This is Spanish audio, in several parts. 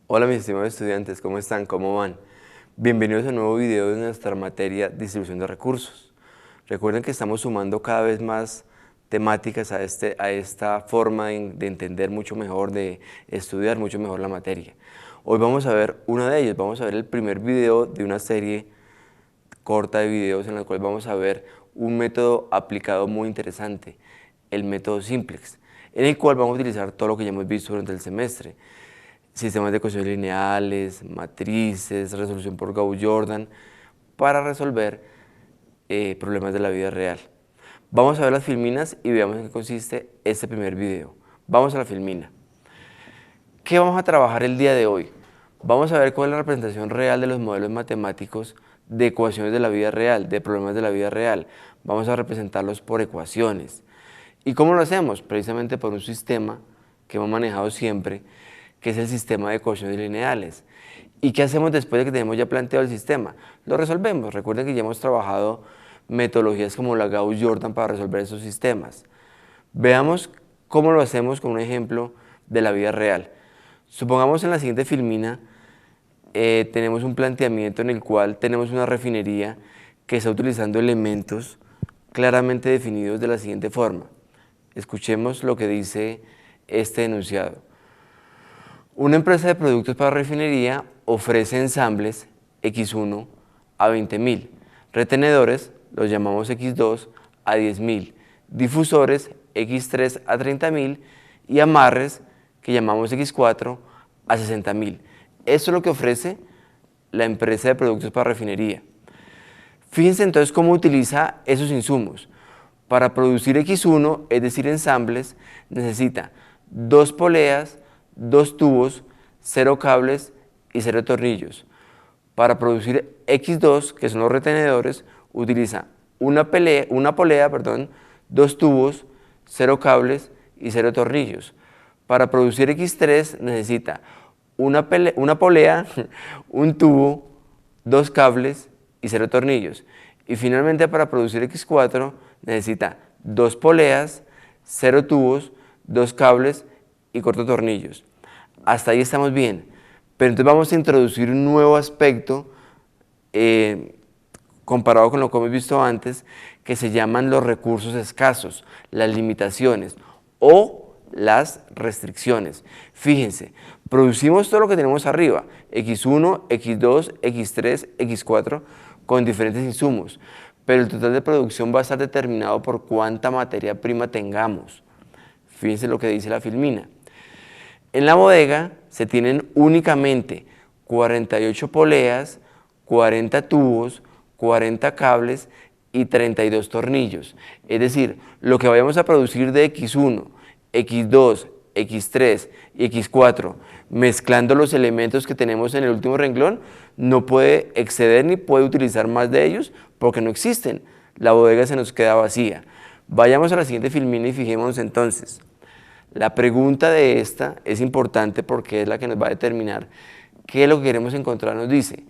Hola mis estimados estudiantes, ¿cómo están? ¿Cómo van? Bienvenidos a un nuevo video de nuestra materia Distribución de Recursos. Recuerden que estamos sumando cada vez más temáticas a esta forma de entender mucho mejor, de estudiar mucho mejor la materia. Hoy vamos a ver uno de ellos, vamos a ver el primer video de una serie corta de videos en la cual vamos a ver un método aplicado muy interesante, el método Simplex, en el cual vamos a utilizar todo lo que ya hemos visto durante el semestre. Sistemas de ecuaciones lineales, matrices, resolución por Gauss-Jordan, para resolver problemas de la vida real. Vamos a ver las filminas y veamos en qué consiste este primer video. Vamos a la filmina. ¿Qué vamos a trabajar el día de hoy? Vamos a ver cuál es la representación real de los modelos matemáticos de ecuaciones de la vida real, de problemas de la vida real. Vamos a representarlos por ecuaciones. ¿Y cómo lo hacemos? Precisamente por un sistema que hemos manejado siempre, que es el sistema de ecuaciones lineales. ¿Y qué hacemos después de que tenemos ya planteado el sistema? Lo resolvemos. Recuerden que ya hemos trabajado metodologías como la Gauss-Jordan para resolver esos sistemas. Veamos cómo lo hacemos con un ejemplo de la vida real. Supongamos en la siguiente filmina tenemos un planteamiento en el cual tenemos una refinería que está utilizando elementos claramente definidos de la siguiente forma. Escuchemos lo que dice este enunciado. Una empresa de productos para refinería ofrece ensambles X1 a 20.000, retenedores, los llamamos X2, a 10.000, difusores X3 a 30.000 y amarres, que llamamos X4, a 60.000. Esto es lo que ofrece la empresa de productos para refinería. Fíjense entonces cómo utiliza esos insumos. Para producir X1, es decir, ensambles, necesita 2 poleas, 2 tubos, 0 cables y 0 tornillos. Para producir X2, que son los retenedores, utiliza una polea, 2 tubos, 0 cables y 0 tornillos. Para producir X3 necesita una polea, un tubo, 2 cables y 0 tornillos. Y finalmente para producir X4 necesita 2 poleas, 0 tubos, 2 cables y cortotornillos. Hasta ahí estamos bien, pero entonces vamos a introducir un nuevo aspecto comparado con lo que hemos visto antes, que se llaman los recursos escasos, las limitaciones o las restricciones. Fíjense, producimos todo lo que tenemos arriba, X1, X2, X3, X4, con diferentes insumos, pero el total de producción va a estar determinado por cuánta materia prima tengamos. Fíjense lo que dice la filmina. En la bodega se tienen únicamente 48 poleas, 40 tubos, 40 cables y 32 tornillos. Es decir, lo que vayamos a producir de X1, X2, X3 y X4, mezclando los elementos que tenemos en el último renglón, no puede exceder ni puede utilizar más de ellos porque no existen. La bodega se nos queda vacía. Vayamos a la siguiente filmina y fijémonos entonces. La pregunta de esta es importante porque es la que nos va a determinar qué es lo que queremos encontrar. Nos dice,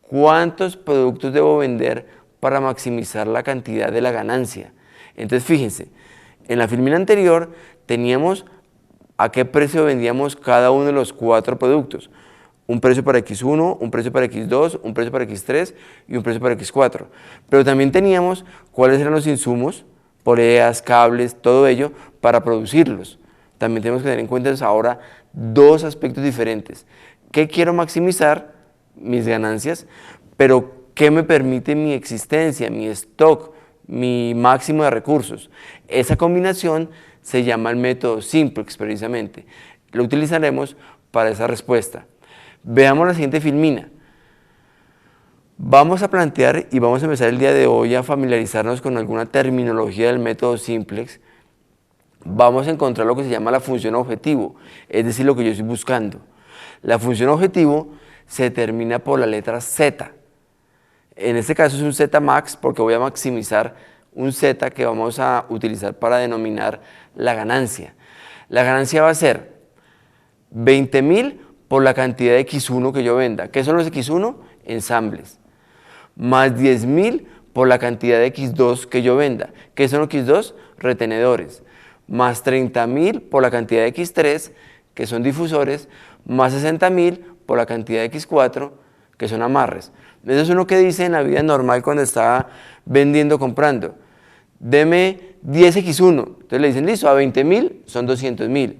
¿cuántos productos debo vender para maximizar la cantidad de la ganancia? Entonces fíjense, en la filmina anterior teníamos a qué precio vendíamos cada uno de los 4 productos. Un precio para X1, un precio para X2, un precio para X3 y un precio para X4. Pero también teníamos cuáles eran los insumos, poleas, cables, todo ello, para producirlos. También tenemos que tener en cuenta ahora 2 aspectos diferentes. ¿Qué quiero maximizar? Mis ganancias, pero ¿qué me permite mi existencia, mi stock, mi máximo de recursos? Esa combinación se llama el método Simplex precisamente. Lo utilizaremos para esa respuesta. Veamos la siguiente filmina. Vamos a plantear y vamos a empezar el día de hoy a familiarizarnos con alguna terminología del método Simplex. Vamos a encontrar lo que se llama la función objetivo, es decir, lo que yo estoy buscando. La función objetivo se determina por la letra Z. En este caso es un Z max porque voy a maximizar un Z que vamos a utilizar para denominar la ganancia. La ganancia va a ser 20.000 por la cantidad de X1 que yo venda. ¿Qué son los X1? Ensambles. Más 10.000 por la cantidad de X2 que yo venda. ¿Qué son los X2? Retenedores. Más 30.000 por la cantidad de X3, que son difusores, más 60.000 por la cantidad de X4, que son amarres. Eso es uno que dice en la vida normal cuando está vendiendo, comprando. Deme 10X1, entonces le dicen, listo, a 20.000 son 200.000.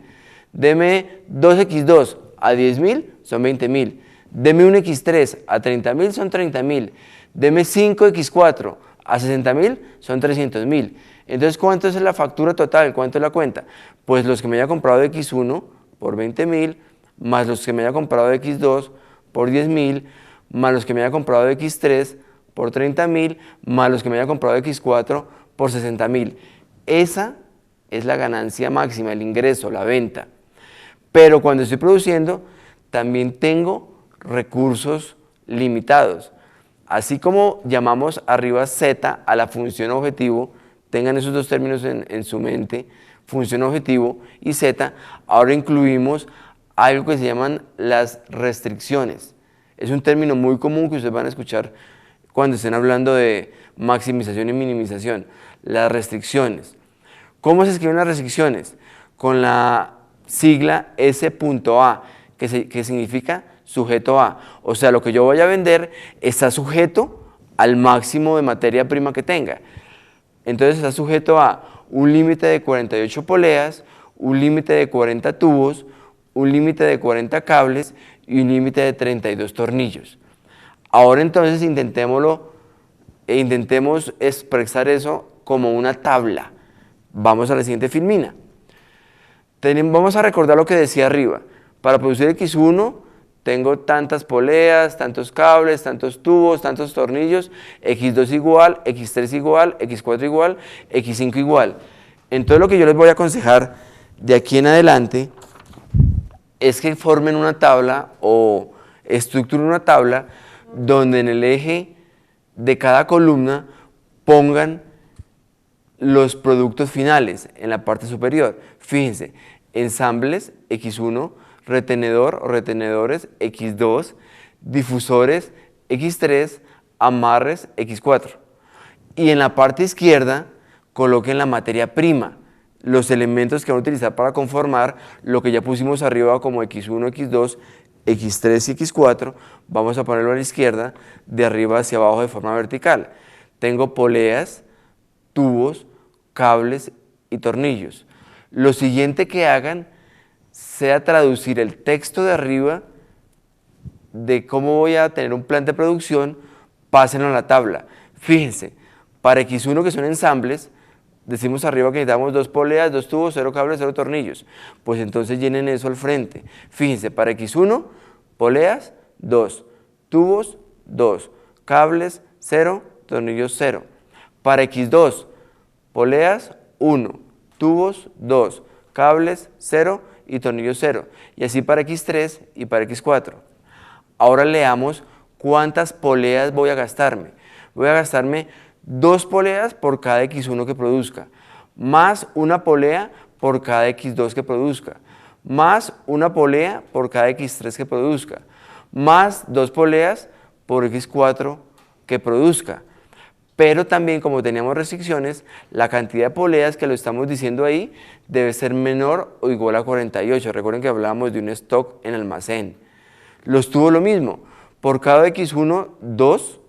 Deme 2X2 a 10.000 son 20.000. Deme un X3 a 30.000 son 30.000. Deme 5X4 a 60.000 son 300.000. Entonces, ¿cuánto es la factura total? ¿Cuánto es la cuenta? Pues los que me haya comprado de X1 por 20.000, más los que me haya comprado de X2 por 10.000, más los que me haya comprado de X3 por 30.000, más los que me haya comprado de X4 por 60.000. Esa es la ganancia máxima, el ingreso, la venta. Pero cuando estoy produciendo, también tengo recursos limitados. Así como llamamos arriba Z a la función objetivo, tengan esos dos términos en su mente, función objetivo y Z, ahora incluimos algo que se llaman las restricciones. Es un término muy común que ustedes van a escuchar cuando estén hablando de maximización y minimización. Las restricciones. ¿Cómo se escriben las restricciones? Con la sigla S.A, que significa sujeto a. O sea, lo que yo voy a vender está sujeto al máximo de materia prima que tenga. Entonces está sujeto a un límite de 48 poleas, un límite de 40 tubos, un límite de 40 cables y un límite de 32 tornillos. Ahora entonces intentemos expresar eso como una tabla. Vamos a la siguiente filmina. Vamos a recordar lo que decía arriba. Para producir X1 tengo tantas poleas, tantos cables, tantos tubos, tantos tornillos, X2 igual, X3 igual, X4 igual, X5 igual. Entonces lo que yo les voy a aconsejar de aquí en adelante es que formen una tabla o estructuren una tabla donde en el eje de cada columna pongan los productos finales en la parte superior. Fíjense, ensambles X1, retenedor o retenedores X2, difusores X3, amarres X4. Y en la parte izquierda coloquen la materia prima, los elementos que van a utilizar para conformar lo que ya pusimos arriba como X1, X2, X3 y X4, vamos a ponerlo a la izquierda, de arriba hacia abajo de forma vertical. Tengo poleas, tubos, cables y tornillos. Lo siguiente que hagan sea traducir el texto de arriba de cómo voy a tener un plan de producción, pásenlo a la tabla. Fíjense, para X1 que son ensambles, decimos arriba que necesitamos 2 poleas, 2 tubos, 0 cables, 0 tornillos. Pues entonces llenen eso al frente. Fíjense, para X1, poleas, 2, tubos, 2, cables, 0, tornillos, 0. Para X2, poleas, 1, tubos, 2, cables, 0 y tornillos, 0. Y así para X3 y para X4. Ahora leamos cuántas poleas voy a gastarme. Voy a gastarme 2 poleas por cada X1 que produzca, más una polea por cada X2 que produzca, más una polea por cada X3 que produzca, más 2 poleas por X4 que produzca. Pero también, como teníamos restricciones, la cantidad de poleas que lo estamos diciendo ahí debe ser menor o igual a 48. Recuerden que hablábamos de un stock en almacén. Los tubos lo mismo. Por cada X1, 2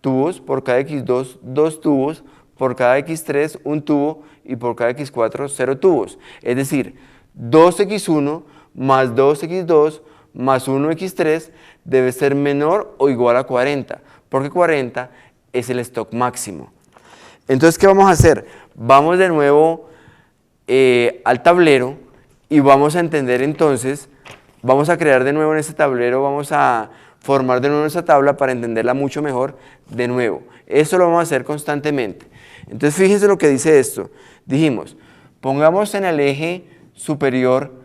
tubos, por cada X2, 2 tubos, por cada X3, 1 tubo y por cada X4, 0 tubos. Es decir, 2X1 más 2X2 más 1X3 debe ser menor o igual a 40, porque 40 es el stock máximo. Entonces, ¿qué vamos a hacer? Vamos de nuevo al tablero y vamos a entender entonces, vamos a crear de nuevo en este tablero, vamos a formar de nuevo esta tabla para entenderla mucho mejor de nuevo. Esto lo vamos a hacer constantemente. Entonces, fíjense lo que dice esto. Dijimos, pongamos en el eje superior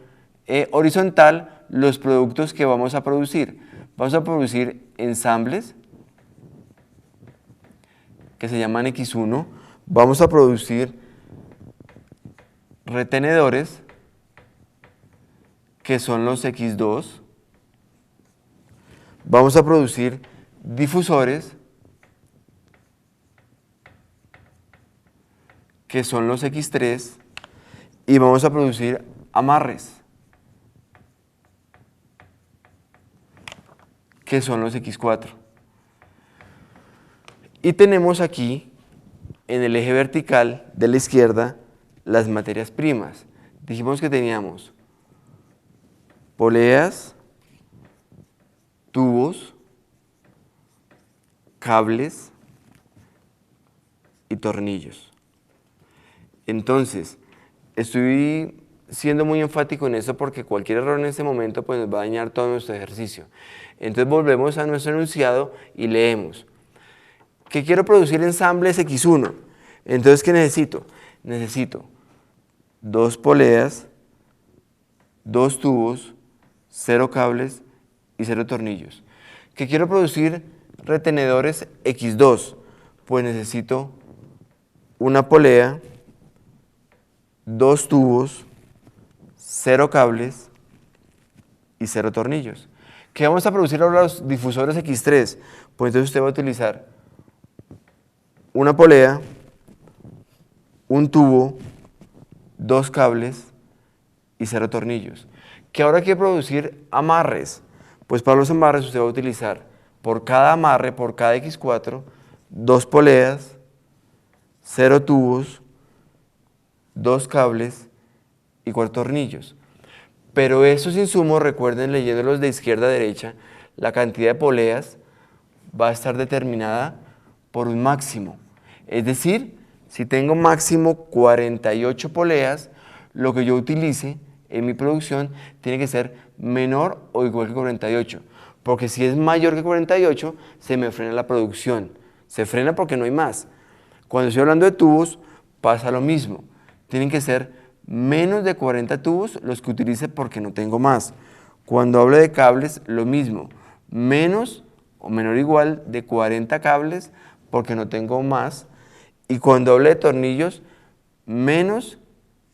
horizontal los productos que vamos a producir. Vamos a producir ensambles, que se llaman X1. Vamos a producir retenedores, que son los X2. Vamos a producir difusores, que son los X3, y vamos a producir amarres. que son los X4. Y tenemos aquí, en el eje vertical de la izquierda, las materias primas. Dijimos que teníamos poleas, tubos, cables y tornillos. Entonces, estoy siendo muy enfático en eso porque cualquier error en este momento pues, nos va a dañar todo nuestro ejercicio. Entonces volvemos a nuestro enunciado y leemos que quiero producir ensambles X1. Entonces, ¿qué necesito? Necesito 2 poleas, 2 tubos, 0 cables y 0 tornillos. ¿Que quiero producir retenedores X2? Pues necesito una polea, 2 tubos, 0 cables y 0 tornillos. ¿Qué vamos a producir ahora los difusores X3? Pues entonces usted va a utilizar una polea, un tubo, 2 cables y 0 tornillos. ¿Que ahora quiere producir amarres? Pues para los amarres usted va a utilizar por cada amarre, por cada X4, 2 poleas, 0 tubos, 2 cables y 4 tornillos. Pero esos insumos, recuerden, leyéndolos de izquierda a derecha, la cantidad de poleas va a estar determinada por un máximo. Es decir, si tengo máximo 48 poleas, lo que yo utilice en mi producción tiene que ser menor o igual que 48. Porque si es mayor que 48, se me frena la producción. Se frena porque no hay más. Cuando estoy hablando de tubos, pasa lo mismo. Tienen que ser menos de 40 tubos los que utilice porque no tengo más. Cuando hablo de cables, lo mismo. Menos o menor o igual de 40 cables porque no tengo más. Y cuando hablo de tornillos, menos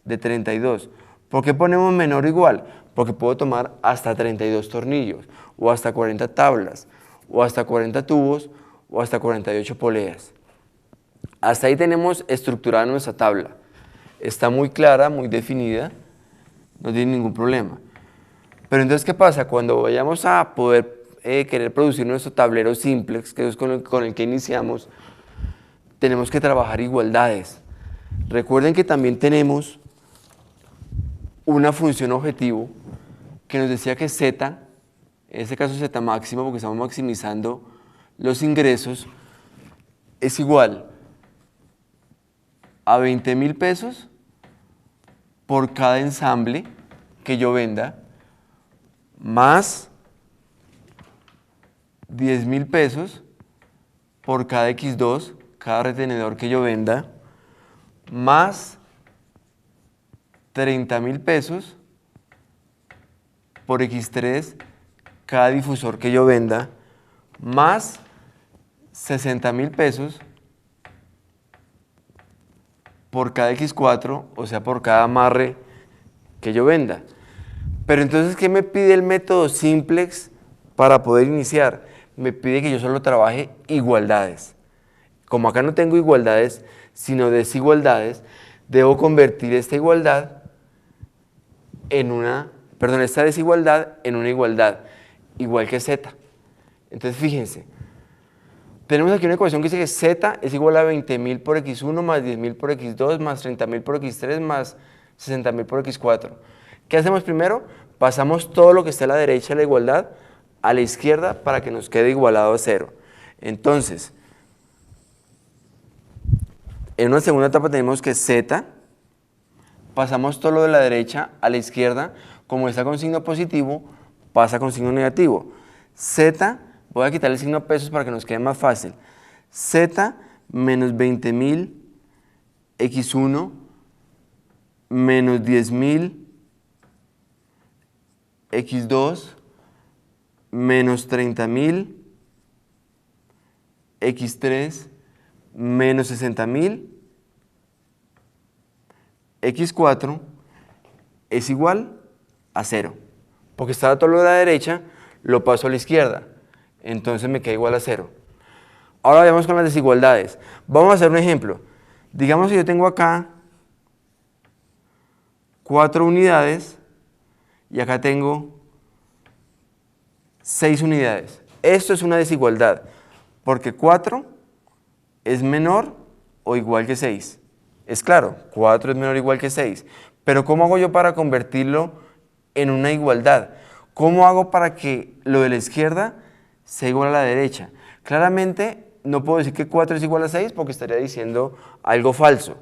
de 32. ¿Por qué ponemos menor o igual? Porque puedo tomar hasta 32 tornillos, o hasta 40 tablas, o hasta 40 tubos, o hasta 48 poleas. Hasta ahí tenemos estructurada nuestra tabla. Está muy clara, muy definida, no tiene ningún problema. Pero entonces, ¿qué pasa? Cuando vayamos a poder querer producir nuestro tablero simplex, que es con el que iniciamos, tenemos que trabajar igualdades. Recuerden que también tenemos una función objetivo que nos decía que Z, en este caso Z máximo porque estamos maximizando los ingresos, es igual a 20.000 pesos por cada ensamble que yo venda, más 10.000 pesos por cada X2, cada retenedor que yo venda, más 30.000 pesos por X3, cada difusor que yo venda, más 60.000 pesos por cada X4, o sea, por cada amarre que yo venda. Pero entonces, ¿qué me pide el método simplex para poder iniciar? Me pide que yo solo trabaje igualdades. Como acá no tengo igualdades, sino desigualdades, debo convertir esta igualdad en esta desigualdad en una igualdad, igual que Z. Entonces, fíjense, tenemos aquí una ecuación que dice que Z es igual a 20.000 por X1 más 10.000 por X2 más 30.000 por X3 más 60.000 por X4. ¿Qué hacemos primero? Pasamos todo lo que está a la derecha de la igualdad a la izquierda para que nos quede igualado a 0. Entonces, en una segunda etapa tenemos que Z, pasamos todo lo de la derecha a la izquierda, como está con signo positivo, pasa con signo negativo. Z, voy a quitar el signo pesos para que nos quede más fácil. Z menos 20.000 X1 menos 10.000 X2 menos 30.000 X3 menos 60.000 X4 es igual a 0. Porque estaba todo lo de la derecha, lo paso a la izquierda. Entonces me queda igual a 0. Ahora vayamos con las desigualdades. Vamos a hacer un ejemplo. Digamos que yo tengo acá 4 unidades y acá tengo 6 unidades. Esto es una desigualdad, porque 4 es menor o igual que 6. Es claro, 4 es menor o igual que 6. Pero ¿cómo hago yo para convertirlo en una igualdad? ¿Cómo hago para que lo de la izquierda sea igual a la derecha? Claramente no puedo decir que 4 es igual a 6 porque estaría diciendo algo falso.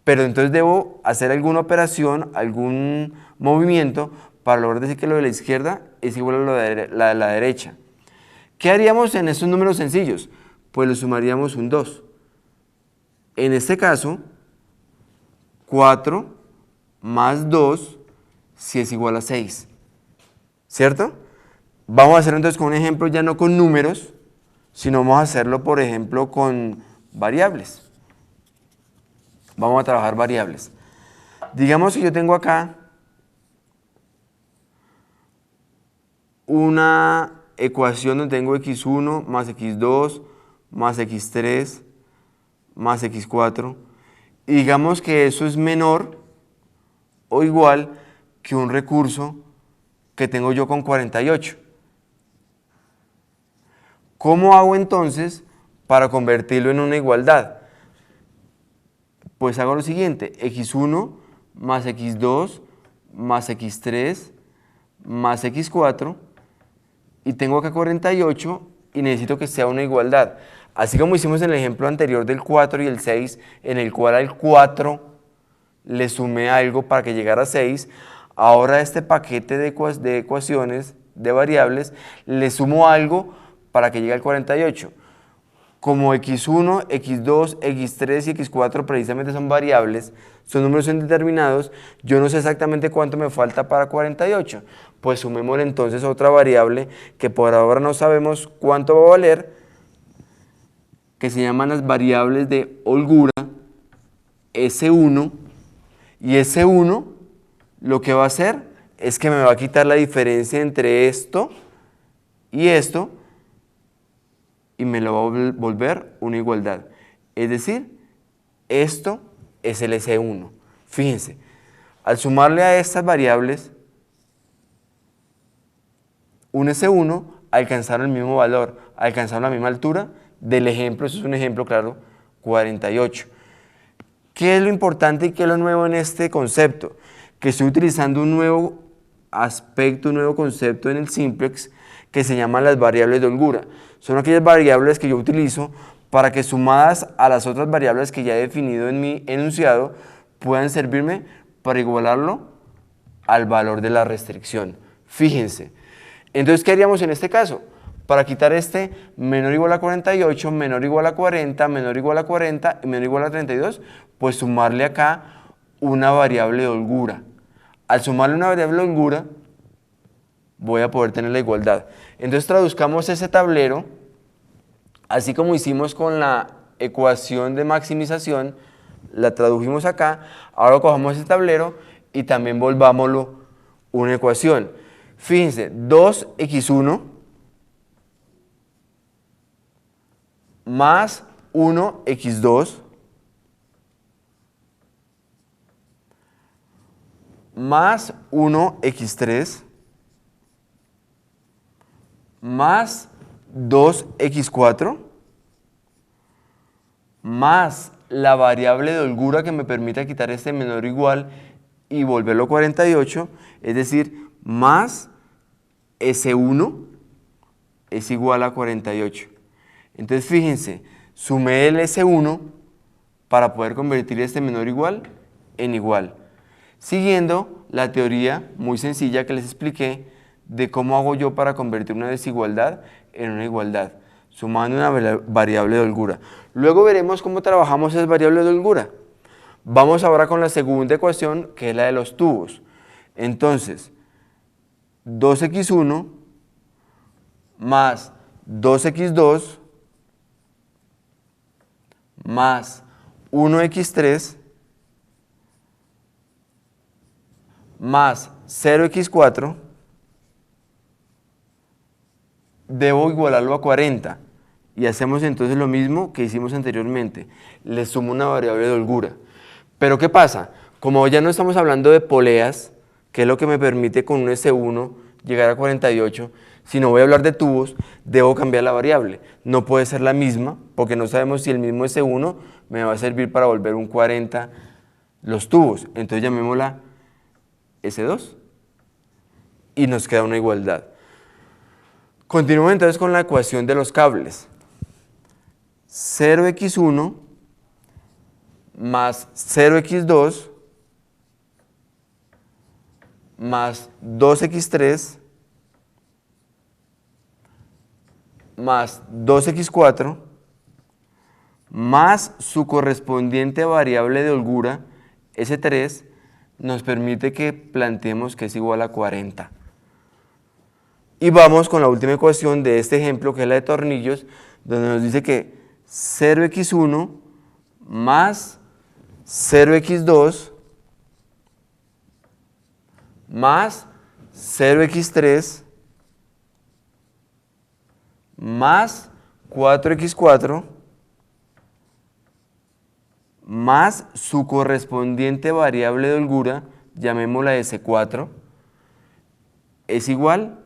Pero entonces debo hacer alguna operación, algún movimiento para lograr decir que lo de la izquierda es igual a lo de la derecha. ¿Qué haríamos en estos números sencillos? Pues le sumaríamos un 2. En este caso, 4 más 2 si es igual a 6. ¿Cierto? Vamos a hacerlo entonces con un ejemplo ya no con números, sino vamos a hacerlo, por ejemplo, con variables. Vamos a trabajar variables. Digamos que yo tengo acá una ecuación donde tengo x1 más x2 más x3 más x4. Y digamos que eso es menor o igual que un recurso que tengo yo con 48. ¿Cómo hago entonces para convertirlo en una igualdad? Pues hago lo siguiente, x1 más x2 más x3 más x4 y tengo acá 48 y necesito que sea una igualdad. Así como hicimos en el ejemplo anterior del 4 y el 6, en el cual al 4 le sumé algo para que llegara a 6, ahora a este paquete de ecuaciones, de variables, le sumo algo para que llegue al 48. Como x1, x2, x3 y x4 precisamente son variables, son números indeterminados, yo no sé exactamente cuánto me falta para 48. Pues sumémosle entonces otra variable que por ahora no sabemos cuánto va a valer, que se llaman las variables de holgura, S1, y S1 lo que va a hacer es que me va a quitar la diferencia entre esto y esto, y me lo va a volver una igualdad. Es decir, esto es el S1. Fíjense, al sumarle a estas variables, un S1 alcanzaron el mismo valor, alcanzaron la misma altura del ejemplo, eso es un ejemplo claro, 48. ¿Qué es lo importante y qué es lo nuevo en este concepto? Que estoy utilizando un nuevo aspecto, un nuevo concepto en el simplex que se llaman las variables de holgura. Son aquellas variables que yo utilizo para que sumadas a las otras variables que ya he definido en mi enunciado puedan servirme para igualarlo al valor de la restricción. Fíjense. Entonces, ¿qué haríamos en este caso? Para quitar este menor o igual a 48, menor o igual a 40, menor o igual a 40 y menor o igual a 32, pues sumarle acá una variable de holgura. Al sumarle una variable de holgura, voy a poder tener la igualdad. Entonces traduzcamos ese tablero, así como hicimos con la ecuación de maximización, la tradujimos acá, ahora cojamos ese tablero y también volvámoslo una ecuación. Fíjense, 2x1 más 1x2 más 1x3 más 2x4 más la variable de holgura que me permita quitar este menor o igual y volverlo 48, es decir, más S1 es igual a 48. Entonces fíjense, sumé el S1 para poder convertir este menor o igual en igual, siguiendo la teoría muy sencilla que les expliqué de cómo hago yo para convertir una desigualdad en una igualdad, sumando una variable de holgura. Luego veremos cómo trabajamos esas variables de holgura. Vamos ahora con la segunda ecuación, que es la de los tubos. Entonces, 2x1 más 2x2 más 1x3 más 0x4 debo igualarlo a 40 y hacemos entonces lo mismo que hicimos anteriormente, le sumo una variable de holgura. Pero ¿qué pasa? Como ya no estamos hablando de poleas, que es lo que me permite con un S1 llegar a 48, Si no voy a hablar de tubos, debo cambiar la variable. No puede ser la misma, porque no sabemos si el mismo S1 me va a servir para volver un 40 los tubos. Entonces llamémosla S2 y nos queda una igualdad. Continuamos entonces con la ecuación de los cables. 0x1 más 0x2 más 2x3 más 2x4 más su correspondiente variable de holgura, S3, nos permite que planteemos que es igual a 40. Y vamos con la última ecuación de este ejemplo, que es la de tornillos, donde nos dice que 0x1 más 0x2 más 0x3 más 4x4 más su correspondiente variable de holgura, llamémosla S4, es igual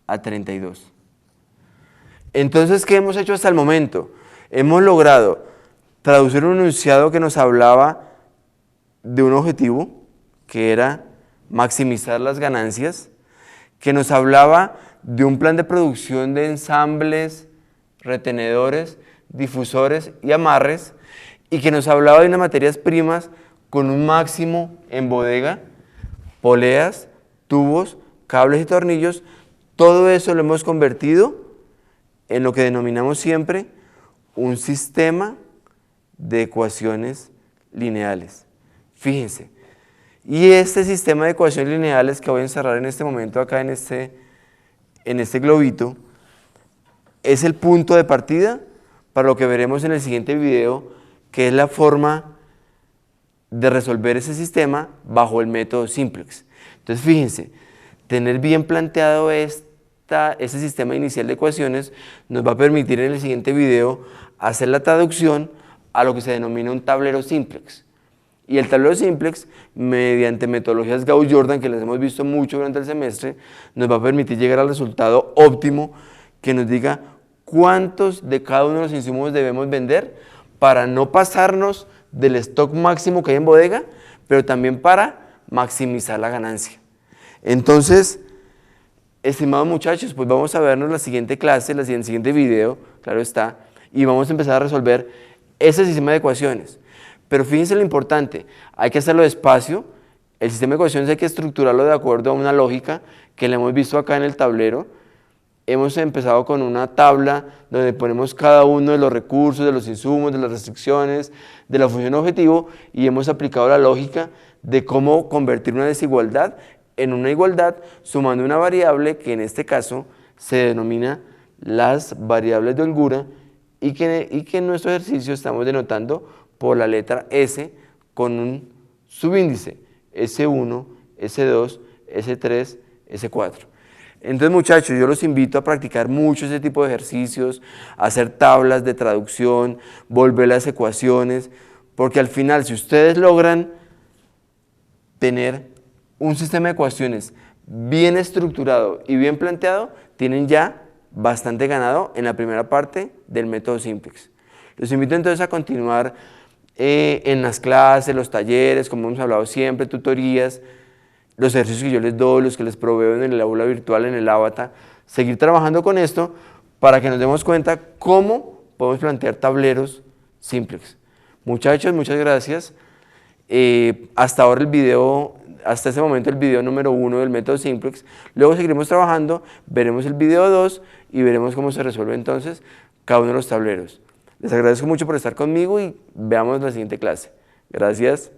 a 32. Entonces, ¿qué hemos hecho hasta el momento? Hemos logrado traducir un enunciado que nos hablaba de un objetivo, que era maximizar las ganancias, que nos hablaba de un plan de producción de ensambles, retenedores, difusores y amarres, y que nos hablaba de unas materias primas con un máximo en bodega, poleas, tubos, cables y tornillos. Todo eso lo hemos convertido en lo que denominamos siempre un sistema de ecuaciones lineales. Fíjense, y este sistema de ecuaciones lineales que voy a encerrar en este momento acá en este globito, es el punto de partida para lo que veremos en el siguiente video, que es la forma de resolver ese sistema bajo el método simplex. Entonces fíjense, tener bien planteado ese sistema inicial de ecuaciones nos va a permitir en el siguiente video hacer la traducción a lo que se denomina un tablero simplex. Y el tablero simplex, mediante metodologías Gauss-Jordan, que las hemos visto mucho durante el semestre, nos va a permitir llegar al resultado óptimo que nos diga cuántos de cada uno de los insumos debemos vender para no pasarnos del stock máximo que hay en bodega, pero también para maximizar la ganancia. Entonces, estimados muchachos, pues vamos a vernos la siguiente clase, el siguiente video, claro está, y vamos a empezar a resolver ese sistema de ecuaciones. Pero fíjense lo importante, hay que hacerlo despacio. El sistema de ecuaciones hay que estructurarlo de acuerdo a una lógica que la hemos visto acá en el tablero. Hemos empezado con una tabla donde ponemos cada uno de los recursos, de los insumos, de las restricciones, de la función objetivo, y hemos aplicado la lógica de cómo convertir una desigualdad en una igualdad sumando una variable que en este caso se denomina las variables de holgura y que en nuestro ejercicio estamos denotando por la letra S con un subíndice S1, S2, S3, S4. Entonces, muchachos, yo los invito a practicar mucho ese tipo de ejercicios, a hacer tablas de traducción, volver las ecuaciones, porque al final, si ustedes logran tener un sistema de ecuaciones bien estructurado y bien planteado, tienen ya bastante ganado en la primera parte del método simplex. Los invito entonces a continuar en las clases, los talleres, como hemos hablado siempre, tutorías, los ejercicios que yo les doy, los que les proveo en el aula virtual, en el avatar, seguir trabajando con esto para que nos demos cuenta cómo podemos plantear tableros simplex. Muchachos, muchas gracias. Hasta ahora hasta ese momento el video número 1 del método simplex. Luego seguiremos trabajando, veremos el video 2 y veremos cómo se resuelve entonces cada uno de los tableros. Les agradezco mucho por estar conmigo y veamos la siguiente clase. Gracias.